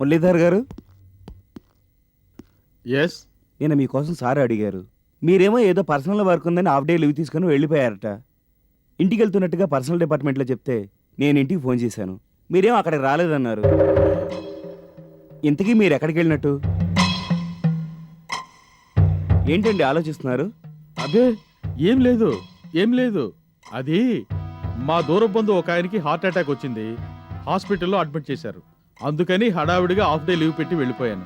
మురళీధర్ గారు, ఎస్. నేను మీకోసం సార్ అడిగారు. మీరేమో ఏదో పర్సనల్ వర్క్ ఉందని హాఫ్ డే లీవ్ తీసుకుని వెళ్ళిపోయారట. ఇంటికి వెళ్తున్నట్టుగా పర్సనల్ డిపార్ట్మెంట్లో చెప్తే నేను ఇంటికి ఫోన్ చేశాను. మీరేమో అక్కడికి రాలేదన్నారు. ఇంతకీ మీరు ఎక్కడికి వెళ్ళినట్టు? ఏంటండి ఆలోచిస్తున్నారు? అదే ఏం లేదు, ఏం లేదు. అది మా దూర బంధువు ఒక ఆయనకి హార్ట్ అటాక్ వచ్చింది. హాస్పిటల్లో అడ్మిట్ చేశారు. అందుకని హడావిడిగా హాఫ్ డే లీవ్ పెట్టి వెళ్ళిపోయాను.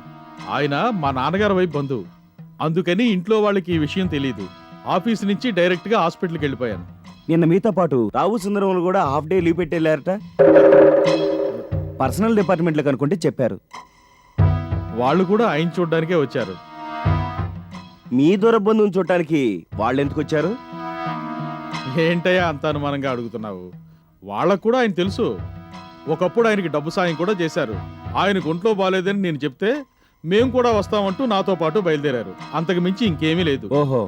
ఆయన మా నాన్నగారి వైపు బంధువు. అందుకని ఇంట్లో వాళ్ళకి ఈ విషయం తెలియదు. ఆఫీస్ నుంచి డైరెక్ట్గా హాస్పిటల్కి వెళ్ళిపోయాను. నిన్న మీతో పాటు రావు సుందరములు కూడా హాఫ్ డే లీవ్ పెట్టి వెళ్ళారట. పర్సనల్ డిపార్ట్మెంట్లో కనుక్కుంటే చెప్పారు. వాళ్ళు కూడా ఆయన చూడడానికే వచ్చారు. మీ దూరబంధువుని చూడటానికి వాళ్ళు ఎందుకు వచ్చారు? ఏంటయ్యా అంత అనుమానంగా అడుగుతున్నావు? వాళ్ళకు కూడా ఆయన తెలుసు. ఒకప్పుడు ఆయనకి డబ్బు సాయం కూడా చేశారు. ఆయనకు ఒంట్లో బాగాలేదని నేను చెప్తే మేము కూడా వస్తామంటూ నాతో పాటు బయలుదేరారు. అంతకు మించి ఇంకేమీ లేదు. ఓహో,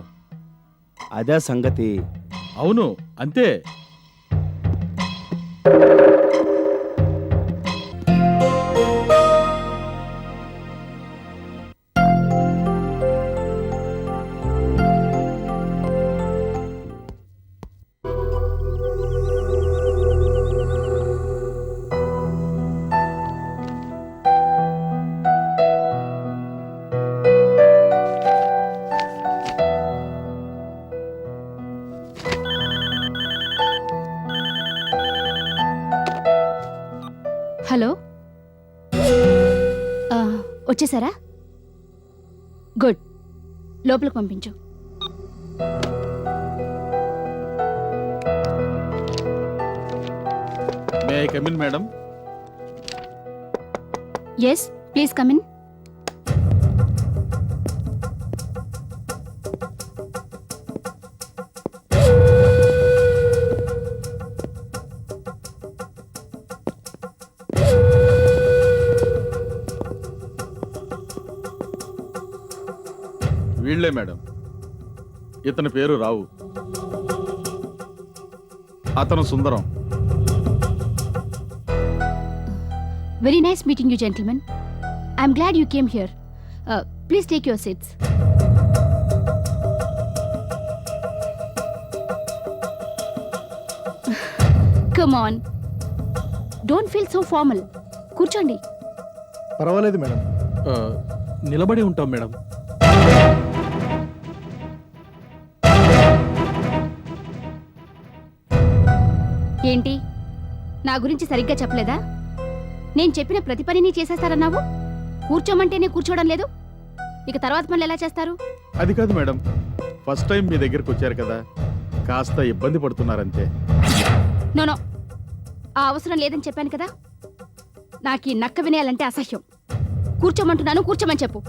అదే సంగతి. అవును, అంతే. హలో, వచ్చేసారా? గుడ్, లోపలికి పంపించు. May I come in madam? Yes, please come in. వీళ్లే మేడం. ఇతని పేరు రావు, అతను సుందరం. Very nice meeting you, gentlemen. I'm glad you came here. Please take your seats. Come on. Don't feel so formal. కూర్చోండి. పర్వాలేదు madam. నిలబడి ఉంటాం madam. ఏంటి, నా గురించి సరిగ్గా చెప్పలేదా? నేను చెప్పిన ప్రతి పనిని చేసేస్తారన్నావు. కూర్చోమంటేనే కూర్చోవడం లేదు. ఇక తర్వాత పనులు ఎలా చేస్తారు? అది కాదు మేడం, ఫస్ట్ టైం మీ దగ్గరకు వచ్చారు కదా, కాస్త ఇబ్బంది పడుతున్నారంతే. నో, ఆ అవసరం లేదని చెప్పాను కదా. నాకు ఈ నక్క వినేయాలంటే అసహ్యం. కూర్చోమంటున్నాను, కూర్చోమని చెప్పు.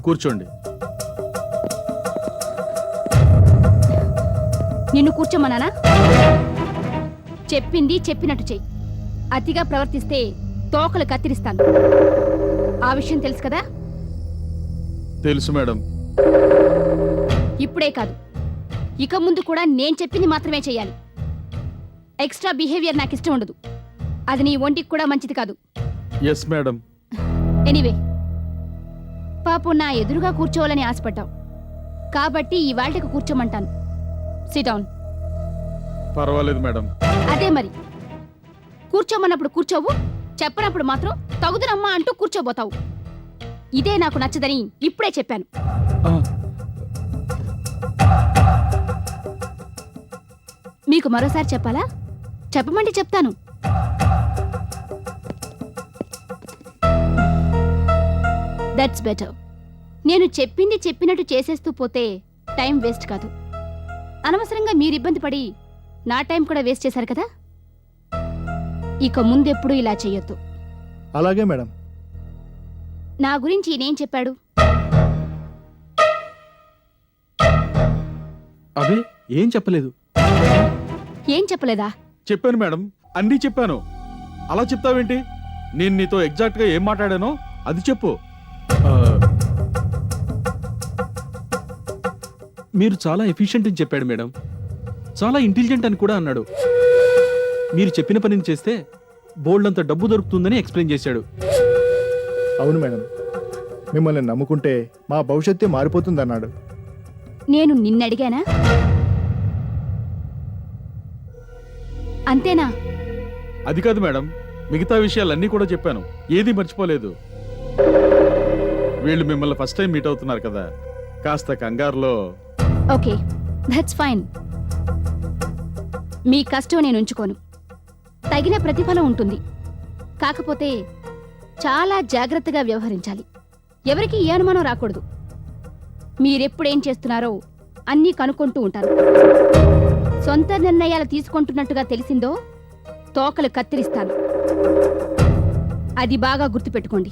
కూర్చోండి. నిన్ను కూర్చోమన్నానా? చెప్పింది చెప్పినట్టు చెయ్యి. అతిగా ప్రవర్తిస్తే తోకలు కత్తిరిస్తాను. ఆ విషయం తెలుసు కదా? తెలుసు మేడం. ఇప్పుడే కాదు, ఇక ముందు కూడా నేను చెప్పింది మాత్రమే చెయ్యాలి. ఎక్స్ట్రా బిహేవియర్ నాకు ఇష్టం ఉండదు. అది నీ ఒంటికి కూడా మంచిది కాదు. Yes madam. ఎనీవే, పాపం నా ఎదురుగా కూర్చోవాలని ఆశపడ్డావు కాబట్టి ఈ వాళ్ళకి కూర్చోమంటాను. Sit down. పర్వాలేదు మేడం. అదే మరి, కూర్చోమన్నప్పుడు కూర్చోవు, చెప్పనప్పుడు మాత్రం తగుదునమ్మా అంటూ కూర్చోబోతావు. ఇదే నాకు నచ్చదని ఇప్పుడే చెప్పాను. మీకు మరోసారి చెప్పాలా? చెప్పమంటే చెప్తాను. That's better. నేను చెప్పింది చెప్పినట్టు చేసేస్తూ పోతే టైం వేస్ట్ కాదు. అనవసరంగా మీరు ఇబ్బంది పడి నా టైం కూడా వేస్ట్ చేశారు కదా. ఇక ముందెప్పుడు ఇలా చెయ్యొద్దు. అలాగే మేడం. నా గురించి ఈయనేం చెప్పాడు? అదే ఏం చెప్పలేదు. ఏం చెప్పలేదా? చెప్పాను మేడం, అన్నీ చెప్పాను. అలా చెప్తావేంటి? నేను నీతో ఎగ్జాక్ట్ గా ఏం మాట్లాడానో అది చెప్పు. మీరు చాలా ఎఫిషియెంట్ అని చెప్పాడు మేడం. చాలా ఇంటెలిజెంట్ అని కూడా అన్నాడు. మీరు చెప్పిన పనిని చేస్తే బోల్డ్ అంత డబ్బు దొరుకుతుందని ఎక్స్ప్లెయిన్ చేశాడు. అవును మేడం, మిమ్మల్ని నమ్ముకుంటే మా భవిష్యత్తే మారిపోతుందన్నాడు. నేను నిన్నడిగానా? అంతేనా? అది కాదు మేడం, మిగతా విషయాలన్నీ కూడా చెప్పాను, ఏది మర్చిపోలేదు. వీళ్ళు మిమ్మల్ని ఫస్ట్ టైం మీట్ అవుతున్నారు కదా, కాస్త కంగారులో. Okay, that's fine. మీ కష్టం నేను ఉంచుకోను, తగిన ప్రతిఫలం ఉంటుంది. కాకపోతే చాలా జాగ్రత్తగా వ్యవహరించాలి. ఎవరికి ఏ అనుమానం రాకూడదు. మీరెప్పుడేం చేస్తున్నారో అన్నీ కనుక్కుంటూ ఉంటారు. సొంత నిర్ణయాలు తీసుకుంటున్నట్టుగా తెలిసిందో తోకలు కత్తిరిస్తాను. అది బాగా గుర్తుపెట్టుకోండి.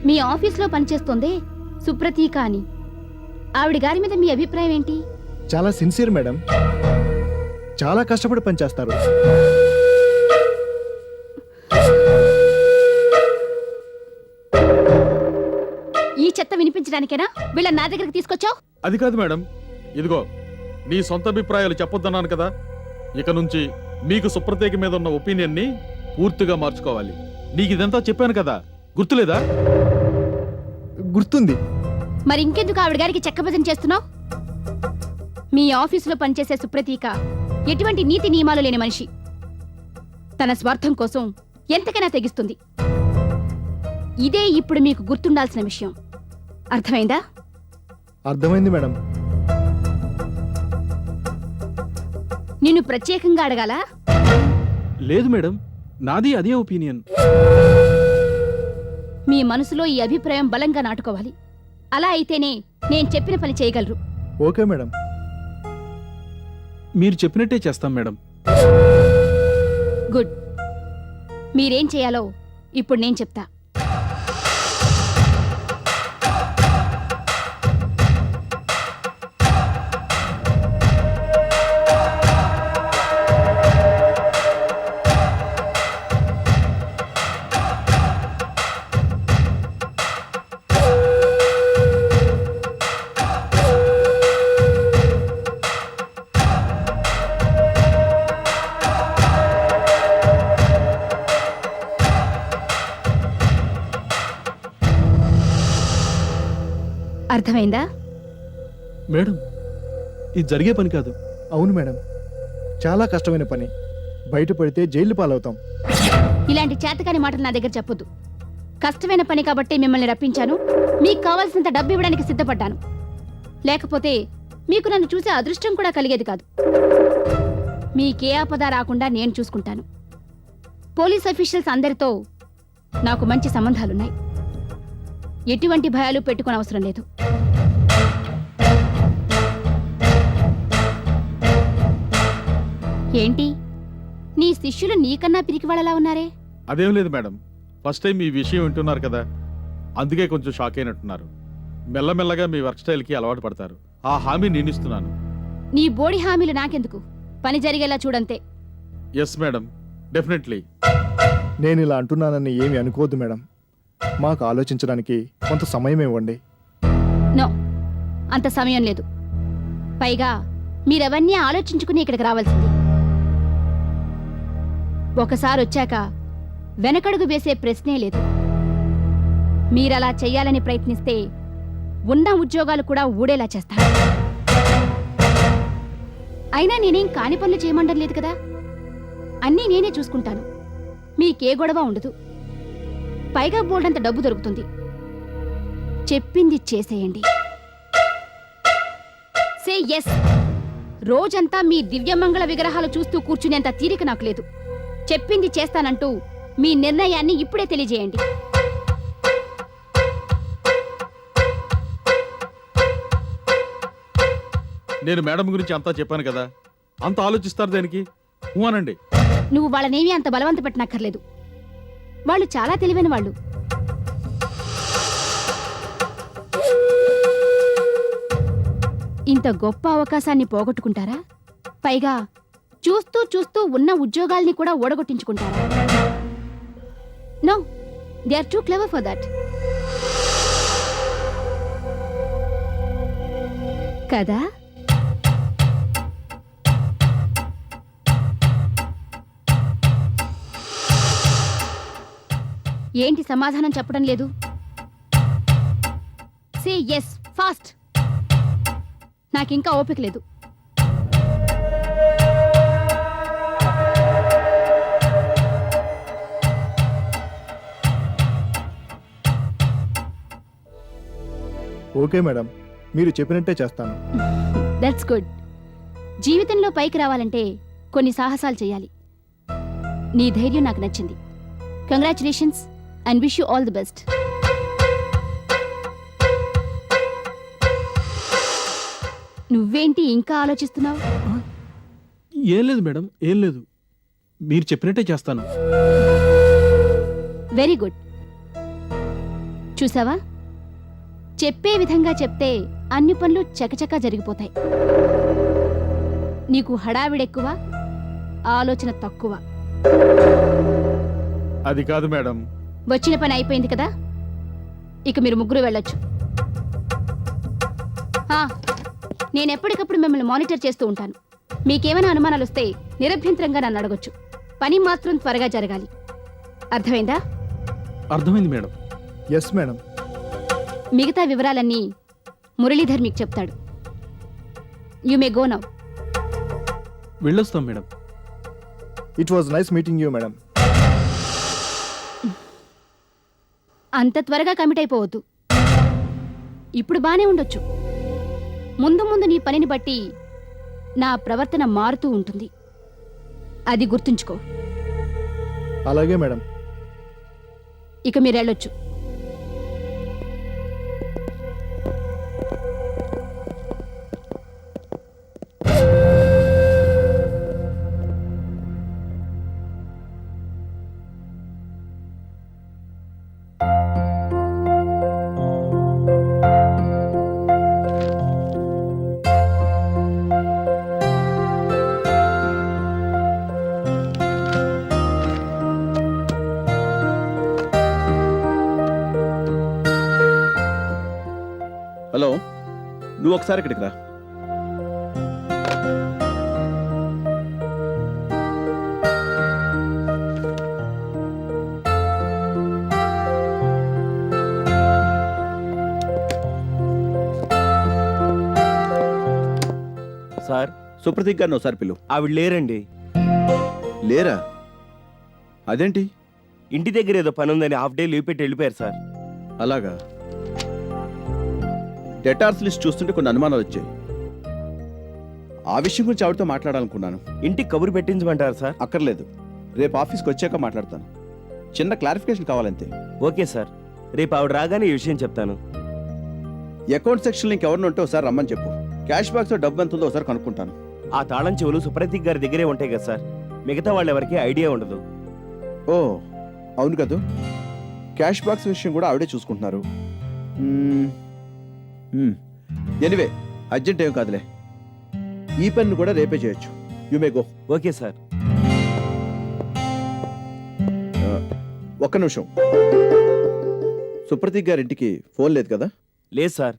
మీ ఆఫీస్లో పనిచేస్తోందే సుప్రతీక అని, ఆవిడ గారి మీద మీ అభిప్రాయం ఏంటి? చాలా సిన్సియర్ మేడం, చాలా కష్టపడి పనిచేస్తారు. ఈ చెత్త వినిపించడానికేనా వీళ్ళ నా దగ్గరికి తీసుకొచ్చావు? అది కాదు మేడం, ఇదిగో నీ సొంత అభిప్రాయాలు చెప్పొద్దన్నాను కదా. ఇక నుంచి మీకు సుప్రతీక మీద ఉన్న ఒపీనియన్ని పూర్తిగా మార్చుకోవాలి. నీకు ఇదంతా చెప్పాను కదా, గుర్తులేదా? గుర్తుంది. మరి ఇంకెందుకు ఆవిడ గారికి చెక్కభజన చేస్తున్నావు? మీ ఆఫీసులో పనిచేసే సుప్రతీక ఎటువంటి నీతి నియమాలు లేని మనిషి. తన స్వార్థం కోసం ఎంతకైనా తెగిస్తుంది. ఇదే ఇప్పుడు మీకు గుర్తుండాల్సిన విషయం. అర్థమైందా? అర్థమైంది మేడం. నిన్ను ప్రత్యేకంగా అడగాలా? లేదు మేడం, నాది అదే ఒపీనియన్. మీ మనసులో ఈ అభిప్రాయం బలంగా నాటుకోవాలి. అలా అయితేనే నేను చెప్పిన పని చేయగలరు. Okay madam. మీరు చెప్పినట్టే చేస్తాం మేడం. గుడ్. మీరేం చేయాలో ఇప్పుడు నేను చెప్తా. అర్థమైందా? మేడం, ఇది జరిగే పని కాదు. అవును మేడం, చాలా కష్టమైన పని. బయటపడితే జైలు పాలవుతాం. ఇలాంటి చేతకాని మాటలు నా దగ్గర చెప్పొద్దు. కష్టమైన పని కాబట్టి మిమ్మల్ని రప్పించాను. మీకు కావాల్సినంత డబ్బు ఇవ్వడానికి సిద్ధపడ్డాను. లేకపోతే మీకు నన్ను చూసే అదృష్టం కూడా కలిగేది కాదు. మీకే ఆపద రాకుండా నేను చూసుకుంటాను. పోలీస్ అఫీషియల్స్ అందరితో నాకు మంచి సంబంధాలున్నాయి. ఎటువంటి భయాలు పెట్టుకునే అవసరం లేదు. ఏంటి, నీ శిష్యులు నీకన్నా పిరికివాళ్ళలా ఉన్నారే? అదేం లేదు మేడం, ఫస్ట్ టైం ఈ విషయం వింటున్నారు కదా, అందుకే కొంచెం షాక్ అయినట్టున్నారు. మెల్లమెల్లగా మీ వర్క్ స్టైల్కి అలవాటు పడతారు. ఆ హామీ నేను ఇస్తున్నాను. నీ బోడి హామీలు నాకెందుకు? పని జరిగేలా చూడంతే. Yes madam, definitely. నేను ఇలా అంటున్నానని ఏమి అనుకోవద్దు మేడం. మాకు ఆలోచించడానికి కొంత సమయం ఇవ్వండి. నో, అంత సమయం లేదు. పైగా మీరవన్నీ ఆలోచించుకుని ఇక్కడికి రావాల్సింది. ఒకసారి వచ్చాక వెనకడుగు వేసే ప్రశ్నే లేదు. మీరలా చెయ్యాలని ప్రయత్నిస్తే ఉన్న ఉద్యోగాలు కూడా ఊడేలా చేస్తారు. అయినా నేనేం కాని పనులు చేయమండం లేదు కదా. అన్నీ నేనే చూసుకుంటాను. మీకే గొడవ ఉండదు. పైగా బోల్డంత డబ్బు దొరుకుతుంది. చెప్పింది చేసేయండి. Say yes. రోజంతా మీ దివ్యమంగళ విగ్రహాలు చూస్తూ కూర్చునేంత తీరిక నాకు లేదు. చెప్పింది చేస్తానంటూ మీ నిర్ణయాన్ని ఇప్పుడే తెలియజేయండి. నేను మేడం గురించి అంతా చెప్పాను కదా, అంత ఆలోచిస్తారు దేనికి? అనండి. నువ్వు వాళ్ళనేమీ అంత బలవంత పెట్టనక్కర్లేదు. వాళ్ళు చాలా తెలివైన వాళ్ళు. ఇంత గొప్ప అవకాశాన్ని పోగొట్టుకుంటారా? పైగా చూస్తూ చూస్తూ ఉన్న ఉద్యోగాల్ని కూడా ఓడగొట్టించుకుంటారా? No, they are too clever for that. కదా? ఏంటి సమాధానం చెప్పడం లేదు? Say yes fast. నాకింకా ఓపిక లేదు. ఓకే మేడం, మీరు చెప్పినట్టే చేస్తాను. That's good. జీవితంలో పైకి రావాలంటే కొన్ని సాహసాలు చేయాలి. నీ ధైర్యం నాకు నచ్చింది. Congratulations and wish you all the best. నువ్వేంటి ఇంకా ఆలోచిస్తున్నావు? ఏం లేదు మేడం, ఏం లేదు. మీరు చెప్పినట్టే చేస్తాను. Very good. చూసావా, చెప్పే విధంగా చెప్తే అన్ని పనులు చకచకా జరిగిపోతాయి. నీకు హడావిడెక్కువ, ఆలోచన తక్కువ. అది కాదు మేడం. వచ్చిన పని అయిపోయింది కదా, ఇక మీరు ముగ్గురు వెళ్ళొచ్చు. నేను ఎప్పటికప్పుడు మిమ్మల్ని మానిటర్ చేస్తూ ఉంటాను. మీకేమైనా అనుమానాలు వస్తే నిరభ్యంతరంగా నన్ను అడగొచ్చు. పని మాత్రం త్వరగా జరగాలి. అర్థమైందా? అర్థమైంది మేడం. Yes madam. మిగతా వివరాలన్నీ మురళీధర్ మీకు చెప్తాడు. You may go now. వెళ్ళొస్తాం madam. It was nice meeting you madam. అంత త్వరగా కమిట్ అయిపోవద్దు. ఇప్పుడు బానే ఉండొచ్చు. ముందు ముందు నీ పనిని బట్టి నా ప్రవర్తన మారుతూ ఉంటుంది. అది గుర్తుంచుకో. అలాగే మేడం. ఇక మీరు వెళ్ళొచ్చు. హలో, నువ్వు ఒకసారి ఇక్కడికి రా. సార్, సుప్రతీక్ గారిని ఒకసారి పిలువు. ఆవిడ లేరండి. లేరా? అదేంటి? ఇంటి దగ్గర ఏదో పని ఉందని హాఫ్ డే లీవ్ పెట్టి వెళ్ళిపోయారు సార్. అలాగా? డెటార్స్ లిస్ట్ చూస్తుంటే కొన్ని అనుమానాలు వచ్చాయి. ఆ విషయం గురించి ఆవిడతో మాట్లాడాలనుకున్నాను. ఇంటికి కబురు పెట్టించమంటారు సార్? అక్కర్లేదు, రేపు ఆఫీస్కి వచ్చాక మాట్లాడతాను. చిన్న క్లారిఫికేషన్ కావాలంతే. ఓకే సార్, రేపు ఆవిడ రాగానే ఈ విషయం చెప్తాను. అకౌంట్ సెక్షన్లో ఇంకెవరిని ఉంటే ఒకసారి రమ్మని చెప్పు. క్యాష్ బాక్స్లో డబ్బు ఎంత ఉందో ఒకసారి కనుక్కుంటాను. ఆ తాళం చెవులు సుప్రతీక్ గారి దగ్గరే ఉంటాయి కదా సార్. మిగతా వాళ్ళు ఎవరికి ఐడియా ఉండదు. ఓ అవును కదా, క్యాష్ బాక్స్ విషయం కూడా ఆవిడే చూసుకుంటున్నారు. ఎనివే, అర్జెంట్ ఏం కాదులే. ఈ పని కూడా రేపే చేయొచ్చు. You may go. Okay sir. ఒక్క నిమిషం. సుప్రతీక్ గారింటికి ఫోన్ లేదు కదా? లేదు సార్.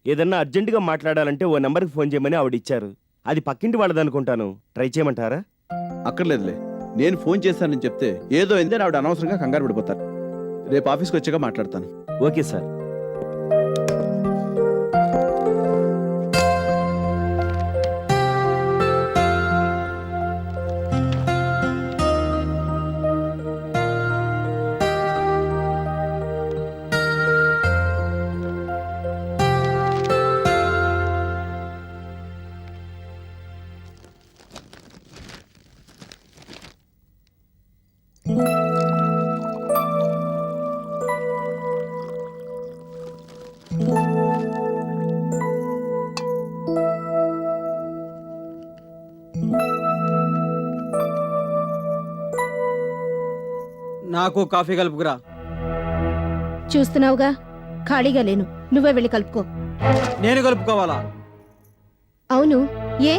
ఏదన్నా అర్జెంటుగా మాట్లాడాలంటే ఓ నెంబర్కి ఫోన్ చేయమని ఆవిడ ఇచ్చారు. అది పక్కింటి వాళ్ళదనుకుంటాను. ట్రై చేయమంటారా? అక్కర్లేదులే, నేను ఫోన్ చేశానని చెప్తే ఏదో అయిందని ఆవిడ అనవసరంగా కంగారు పడిపోతారు. రేపు ఆఫీస్కి వచ్చాక మాట్లాడతాను. Okay sir. నాకు కాఫీ కలుపుకురా. చూస్తున్నావుగా, ఖాళీగా లేను. నువ్వే వెళ్ళి కలుపుకో. నేను కలుపుకోవాలా? అవును. ఏ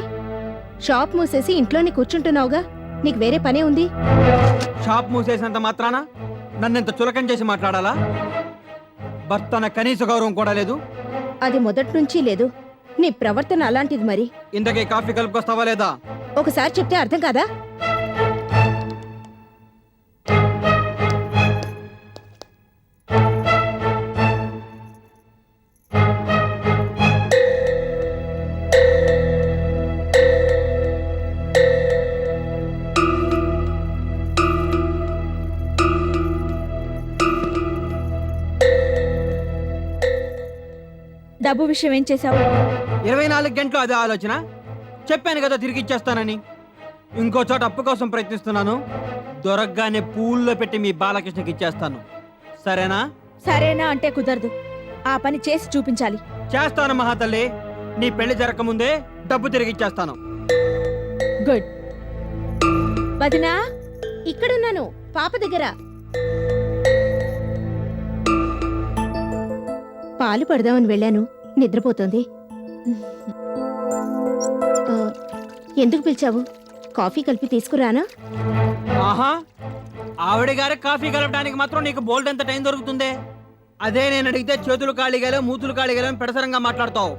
షాప్ మూసేసి ఇంట్లోనే కూర్చుంటున్నావుగా, నీకు వేరే పనే ఉంది? షాప్ మూసేసినంత మాత్రాన నన్నెంత చులకం చేసి మాట్లాడాలా? భర్తన కనీస గౌరవం కూడా లేదు. అది మొదట్నుంచి లేదు. నీ ప్రవర్తన అలాంటిది. మరి ఇంతకీ కాఫీ కలుపుకొస్తావా లేదా? ఒకసారి చెప్తే అర్థం కాదా? డబ్బు విషయం ఏం చేశావు? 24 గంటలు అదే ఆలోచన. చెప్పాను కదా తిరిగి ఇచ్చేస్తానని. ఇంకో చోట అప్పు కోసం ప్రయత్నిస్తున్నాను. దొరకగానే పూల్లో పెట్టి మీ బాలకృష్ణకి ఇచ్చేస్తాను. సరేనా? సరేనా అంటే కుదరదు. ఆ పని చేసి చూపించాలి. చేస్తాను మహాతల్లి. నీ పెళ్లి జరగకముందే డబ్బు తిరిగి ఇచ్చేస్తాను. గుడ్. వదినా, ఇక్కడున్నాను పాప దగ్గర. పాలు పడదామని వెళ్ళాను, నిద్రపోతోంది. ఆ, ఎందుకు పిలిచావు? కాఫీ కలిపి తీసుకురానా? ఆహా, ఆవిడ గారి కాఫీ కలపడానికి మాత్రం నీకు బోల్డ్ ఎంత టైం దొరుకుతుందే? అదే నేను అడిగితే చేతులు ఖాళీగా మూతులు ఖాళీగా పెడసరంగా మాట్లాడతావు.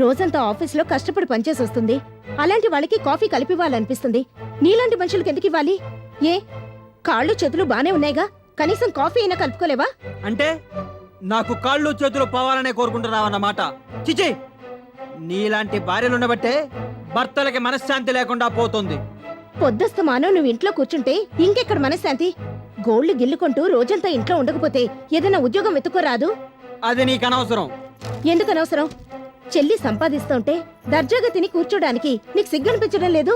రోజంతా ఆఫీస్లో కష్టపడి పనిచేసి వస్తుంది. అలాంటి వాళ్ళకి కాఫీ కలిపివ్వాలనిపిస్తుంది. నీలాంటి మనుషులకి ఎందుకు ఇవ్వాలి? ఏ కాళ్ళు చేతులు బానే ఉన్నాయిగా, కనీసం కాఫీ అయినా కలుపుకోలేవా? అంటే నాకు కాళ్ళు చేతులు పోవాలనే కోరుకుంటున్నావన్నమాట. చిచి, నీలాంటి భార్యలు ఉండబట్టే భర్తలకి మనశ్శాంతి లేకుండా పోతుంది. పొద్దస్తమానం నువ్వు ఇంట్లో కూర్చుంటే ఇంకెక్కడ మనశ్శాంతి? గోళ్లు గిల్లుకుంటూ రోజంతా ఇంట్లో ఉండకపోతే ఏదైనా ఉద్యోగం వెతుక్కోరాదు? అది నీకు అనవసరం. ఎందుకు అనవసరం? చెల్లి సంపాదిస్తుంటే దర్జాగా తిని కూర్చోడానికి నీకు సిగ్గనిపించడం లేదు?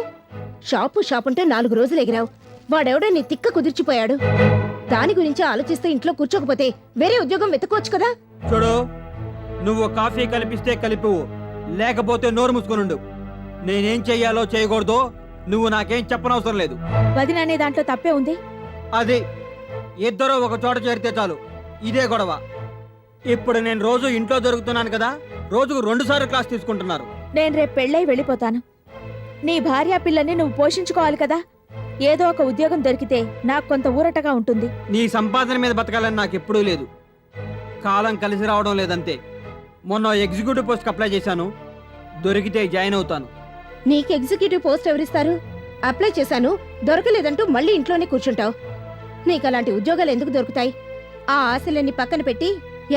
షాపుంటే 4 రోజులు ఎగిరావు. వాడెవడో నీ తిక్క కుదిర్చిపోయాడు. దాని గురించి ఆలోచిస్తే ఇంట్లో కూర్చోకపోతే వేరే ఉద్యోగం వెతుక్కోవచ్చు కదా. చూడు, నువ్వు కాఫీ కలిపిస్తే కలిపివు, లేకపోతే నోరు మూసుకొనుండు. నేనేం చెయ్యాలో చేయకూడదో నువ్వు నాకేం చెప్పనవసరం లేదు. వదిన అనే దాంట్లో తప్పే ఉంది. అది ఇద్దరు ఒక చోట చేరితే చాలు ఇదే గొడవ. ఇప్పుడు నేను రోజు ఇంట్లో దొరుకుతున్నాను కదా, రోజుకు 2 సార్లు క్లాస్ తీసుకుంటున్నారు. నేను రేపు పెళ్ళై వెళ్ళిపోతాను. నీ భార్య పిల్లని నువ్వు పోషించుకోవాలి కదా. ఏదో ఒక ఉద్యోగం దొరికితే నాకు కొంత ఊరటగా ఉంటుంది. నీ సంపాదన మీద బతకాలని నాకు ఎప్పుడూ లేదు. కాలం కలిసి రావడం లేదంతే. మొన్న ఎగ్జిక్యూటివ్ పోస్ట్కి అప్లై చేశాను. దొరికితే జాయిన్ అవుతాను. నీకు ఎగ్జిక్యూటివ్ పోస్ట్ ఎవరిస్తారు? అప్లై చేశాను, దొరకలేదంటూ మళ్ళీ ఇంట్లోనే కూర్చుంటావు. నీకు అలాంటి ఉద్యోగాలు ఎందుకు దొరుకుతాయి? ఆ ఆశలన్నీ పక్కన పెట్టి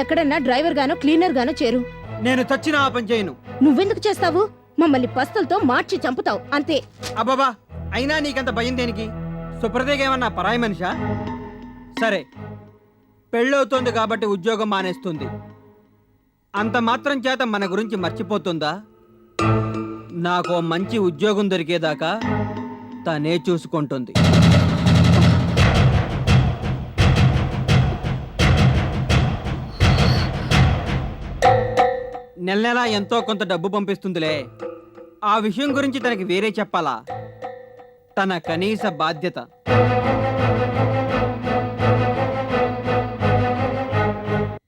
ఎక్కడన్నా డ్రైవర్ గానో క్లీనర్ గానో చేరు. నేను చచ్చినా ఆ పని చేయను. నువ్వెందుకు చేస్తావు? మమ్మల్ని పస్తులతో మార్చి చంపుతావు అంతే. అబ్బాబా, అయినా నీకంత భయం దేనికి? సుప్రతేకేమన్నా పరాయి మనిషా? సరే, పెళ్ళవుతోంది కాబట్టి ఉద్యోగం మానేస్తుంది. అంత మాత్రం చేత మన గురించి మర్చిపోతుందా? నాకు మంచి ఉద్యోగం దొరికేదాకా తనే చూసుకుంటుంది. నెల నెలా ఎంతో కొంత డబ్బు పంపిస్తుందిలే. ఆ విషయం గురించి తనకి వేరే చెప్పాలా? తన కనీస బాధ్యత.